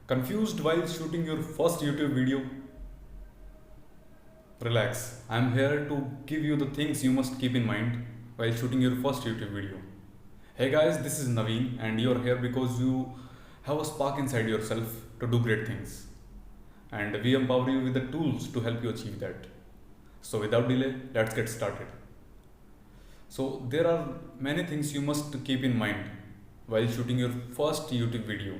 Confused while shooting your first YouTube video? Relax, I'm here to give you the things you must keep in mind while shooting your first YouTube video. Hey guys, this is Naveen, and you're here because you have a spark inside yourself to do great things. And we empower you with the tools to help you achieve that. So, without delay, let's get started. So, there are many things you must keep in mind while shooting your first YouTube video.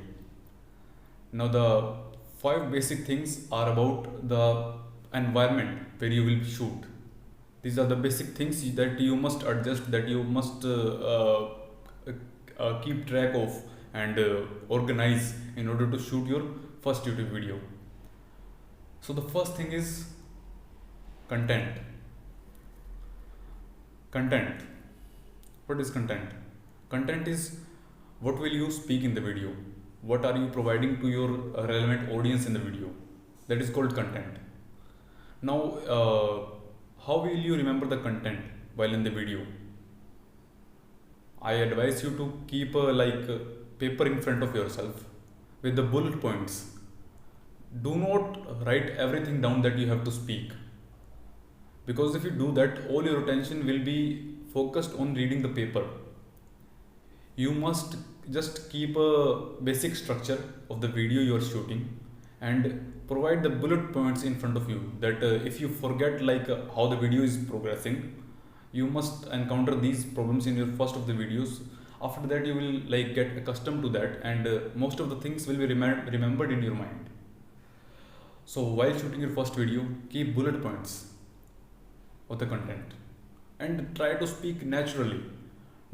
Now, the five basic things are about the environment where you will shoot. These are the basic things that you must adjust, that you must keep track of and organize in order to shoot your first YouTube video. So, the first thing is content. Content. What is content? Content is what will you speak in the video? What are you providing to your relevant audience in the video? That is called content. Now, how will you remember the content while in the video? I advise you to keep a paper in front of yourself with the bullet points. Do not write everything down that you have to speak, because if you do that, all your attention will be focused on reading the paper. You must just keep a basic structure of the video you are shooting and provide the bullet points in front of you, that if you forget how the video is progressing, you must encounter these problems in your first of the videos. After that, you will get accustomed to that, and most of the things will be remembered in your mind. So while shooting your first video, keep bullet points of the content and try to speak naturally.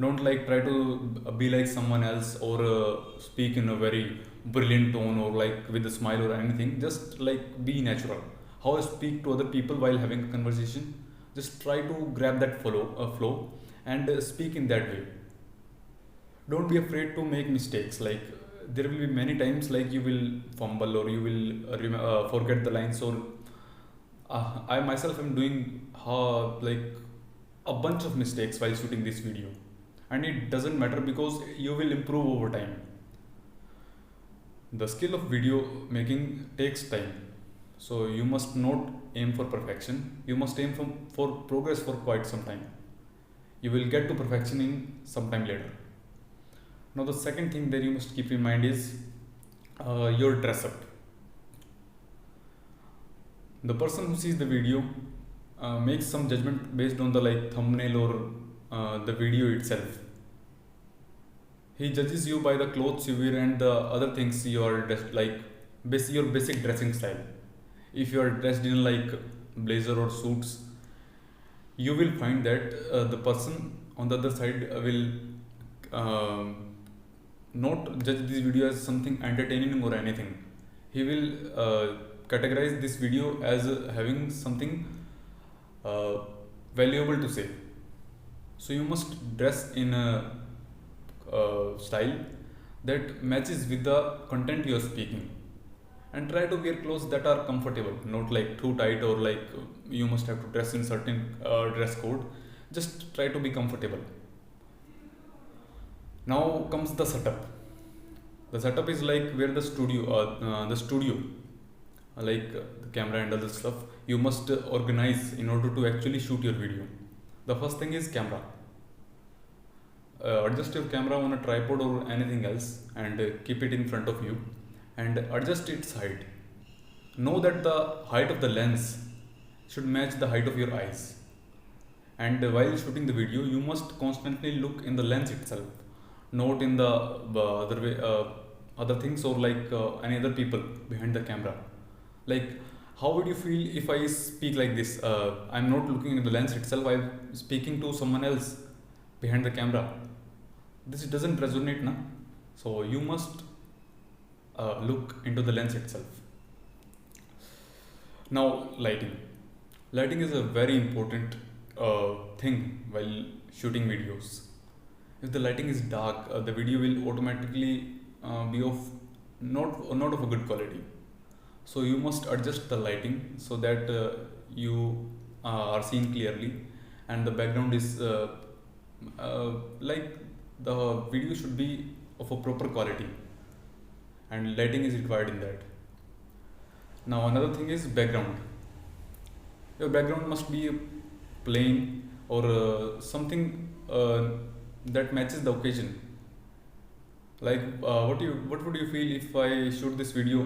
Don't try to be like someone else, or speak in a very brilliant tone, or with a smile or anything. Just be natural. How I speak to other people while having a conversation, just try to grab that flow and speak in that way. Don't be afraid to make mistakes. There will be many times you will fumble, or you will forget the lines, or I myself am doing a bunch of mistakes while shooting this video, and it doesn't matter because you will improve over time. The skill of video making takes time, so you must not aim for perfection. You must aim for progress for quite some time. You will get to perfection in some time later. Now, the second thing that you must keep in mind is your dress up. The person who sees the video makes some judgment based on the thumbnail or the video itself. He judges you by the clothes you wear and the other things you are dressed your basic dressing style. If you are dressed in blazer or suits, you will find that the person on the other side will not judge this video as something entertaining or anything. He will categorize this video as having something valuable to say. So you must dress in a style that matches with the content you are speaking, and try to wear clothes that are comfortable, not too tight, or you must have to dress in certain dress code. Just try to be comfortable. Now comes the setup. The setup is where the studio, the camera and other stuff, you must organize in order to actually shoot your video. The first thing is camera. Adjust your camera on a tripod or anything else, and keep it in front of you and adjust its height. Know that the height of the lens should match the height of your eyes, and while shooting the video, you must constantly look in the lens itself, not in the other things, or any other people behind the camera. How would you feel if I speak like this? I'm not looking at the lens itself, I'm speaking to someone else behind the camera. This doesn't resonate, na? So you must look into the lens itself. Now, lighting. Lighting is a very important thing while shooting videos. If the lighting is dark, the video will automatically be of not of a good quality. So you must adjust the lighting so that you are seen clearly, and the background is the video should be of a proper quality. and lighting is required in that. Now another thing is background. Your background must be plain or something that matches the occasion. Like what would you feel if I shoot this video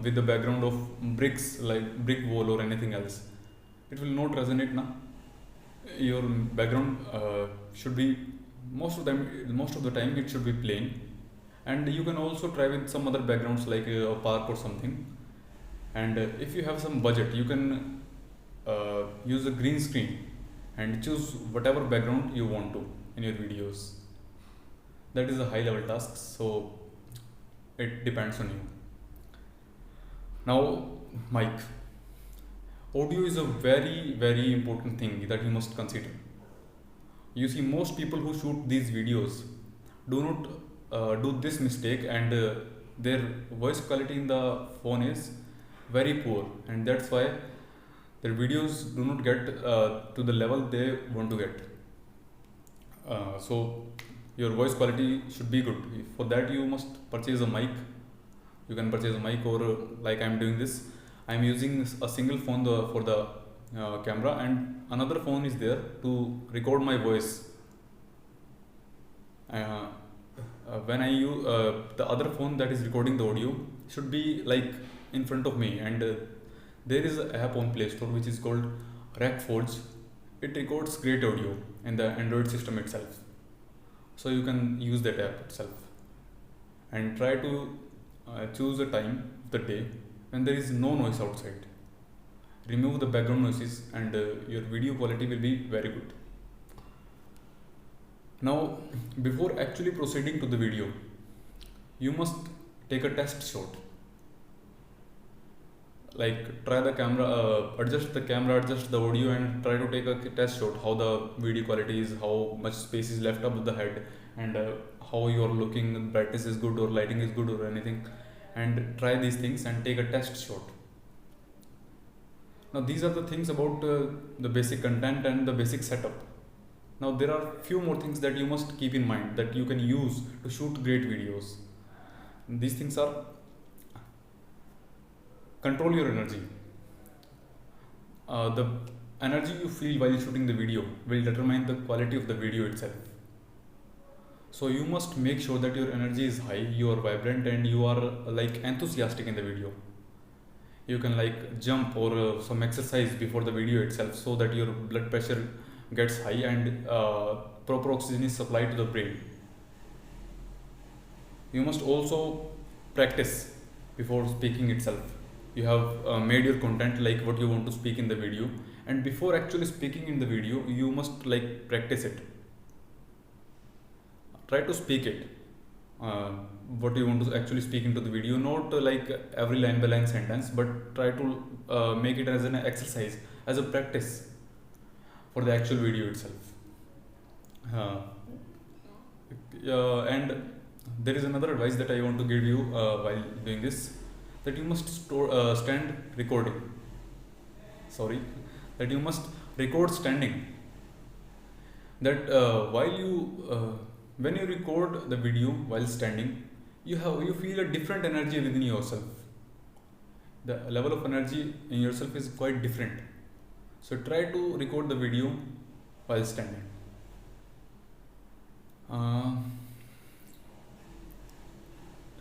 with the background of bricks, like brick wall or anything else? It will not resonate now. Your background should be most of the time it should be plain, and you can also try with some other backgrounds like a park or something. And if you have some budget, you can use a green screen and choose whatever background you want to in your videos. That is a high level task, so it depends on you. Now, mic. Audio is a very important thing that you must consider. You see, most people who shoot these videos do not do this mistake, and their voice quality in the phone is very poor, and that's why their videos do not get to the level they want to get. So your voice quality should be good. For that you must purchase a mic. You can purchase a mic, or like I'm doing this, I'm using a single phone for the camera, and another phone is there to record my voice. When I use the other phone that is recording the audio should be like in front of me, and there is an app on Play Store which is called RecForge. It records great audio in the Android system itself, so you can use that app itself. And try to choose a time of the day when there is no noise outside. Remove the background noises, and your video quality will be very good. Now, before actually proceeding to the video, you must take a test shot. Like try the camera, adjust the camera, adjust the audio, and try to take a test shot how the video quality is, how much space is left above the head, and how you are looking, brightness is good or lighting is good or anything. And try these things and take a test shot. Now these are the things about the basic content and the basic setup. Now there are few more things that you must keep in mind that you can use to shoot great videos. These things are: control your energy. The energy you feel while shooting the video will determine the quality of the video itself. So you must make sure that your energy is high, you are vibrant, and you are like enthusiastic in the video. You can like jump or some exercise before the video itself, so that your blood pressure gets high and proper oxygen is supplied to the brain. You must also practice before speaking itself. You have made your content like what you want to speak in the video, and before actually speaking in the video you must like practice it. Try to speak it, what you want to actually speak into the video, not like every line by line sentence, but try to make it as an exercise, as a practice for the actual video itself. And there is another advice that I want to give you while doing this, that you must stand recording. Sorry, that you must record standing. That when you record the video while standing, you feel a different energy within yourself. The level of energy in yourself is quite different. So try to record the video while standing.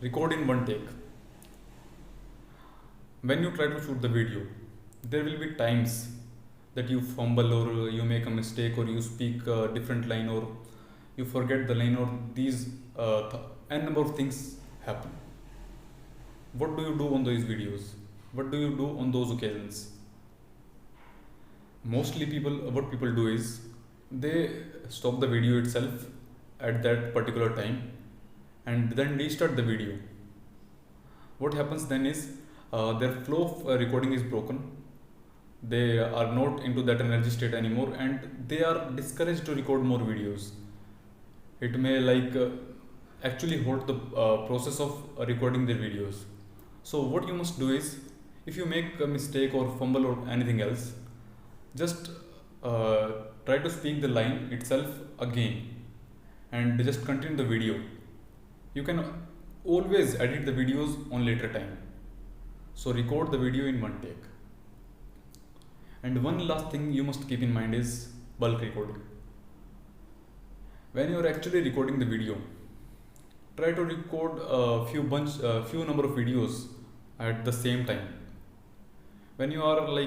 Record in one take. When you try to shoot the video, there will be times that you fumble, or you make a mistake, or you speak a different line, or you forget the line, or these n number of things happen. What do you do on those videos? What do you do on those occasions? Mostly what people do is they stop the video itself at that particular time and then restart the video. What happens then is their flow of recording is broken. They are not into that energy state anymore, and they are discouraged to record more videos. It may actually halt the process of recording their videos. So what you must do is, if you make a mistake or fumble or anything else, just try to speak the line itself again and just continue the video. You can always edit the videos on later time. So record the video in one take. And one last thing you must keep in mind is bulk recording. When you are actually recording the video, try to record few number of videos at the same time. When you are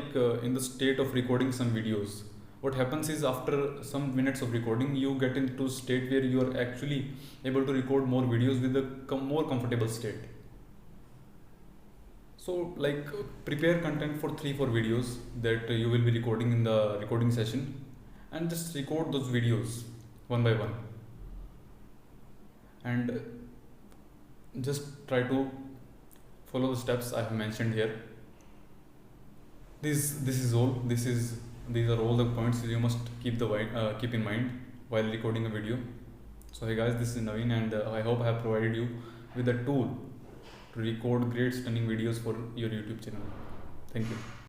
in the state of recording some videos, what happens is after some minutes of recording, you get into state where you are actually able to record more videos with a more comfortable state. So prepare content for 3-4 videos that you will be recording in the recording session, and just record those videos one by one, and just try to follow the steps I have mentioned here. This is all. These are all the points you must keep in mind while recording a video. So hey guys, this is Naveen, and I hope I have provided you with a tool to record great stunning videos for your YouTube channel. Thank you.